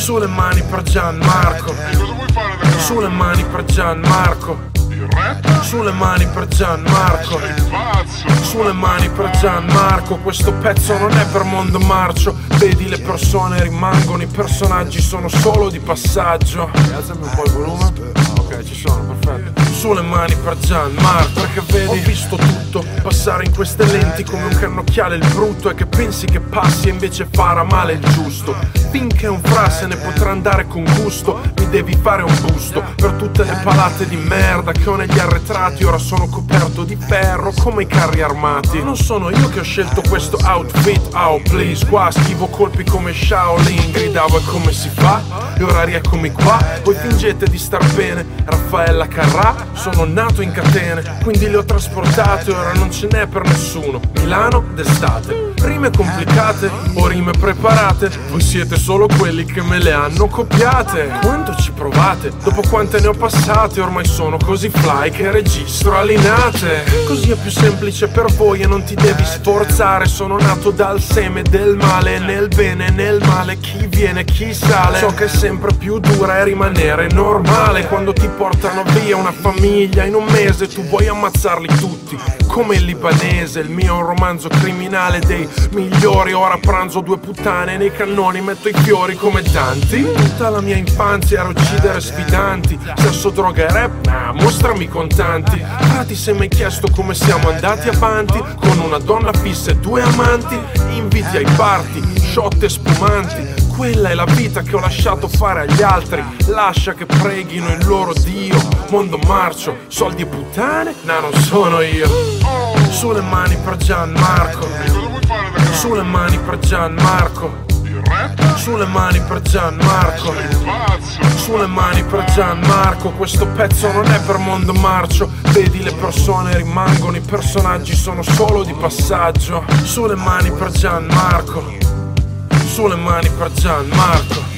Sulle mani per Gianmarco. Sulle mani per Gianmarco. Sulle mani per Gianmarco. Sulle mani per Gianmarco. Questo pezzo non è per Mondo Marcio. Vedi, le persone rimangono, i personaggi sono solo di passaggio. Alzami un po' il volume. Ok, ci sono, perfetto. Sulle mani per Gianmarco. Perché vedi, ho visto tutto passare in queste lenti come un cannocchiale. Il brutto è che pensi che passi e invece farà male il giusto. Finché un fra se ne potrà andare con gusto, mi devi fare un busto per tutte le palate di merda che ho negli arretrati. Ora sono coperto di ferro come i carri armati. Non sono io che ho scelto questo outfit, oh please. Qua schivo colpi come Shaolin, gridavo e come si fa? E ora rieccomi qua, voi fingete di star bene. Raffaella Carrà, sono nato in catene, quindi le ho trasportate, ora non ce n'è per nessuno. Milano d'estate, rime complicate o rime preparate, voi siete solo quelli che me le hanno copiate. Quanto ci provate? Dopo quante ne ho passate, ormai sono così fly che registro alinate. Così è più semplice per voi e non ti devi sforzare. Sono nato dal seme del male, nel bene e nel male chi viene chi sale. Ciò che è sempre più dura è rimanere normale. Quando ti portano via una famiglia in un mese, tu vuoi ammazzarli tutti come il libanese. Il mio è un romanzo criminale dei migliori. Ora pranzo due puttane nei cannoni, metto i fiori come Danti. Tutta la mia infanzia era uccidere sfidanti. Sesso, droga e rap? Nah, mostrami i contanti. Ah, ti sei mai chiesto come siamo andati avanti? Con una donna fissa e due amanti, inviti ai party, shot e spumanti. Quella è la vita che ho lasciato fare agli altri. Lascia che preghino il loro Dio. Mondo marcio, soldi e puttane? No, non sono io. Sulle mani per Gianmarco. Sulle mani per Gianmarco. Sulle mani per Gianmarco. Sulle mani per Gianmarco. Questo pezzo non è per Mondo Marcio. Vedi, le persone rimangono, i personaggi sono solo di passaggio. Sulle mani per Gianmarco. Sulle mani per Gianmarco.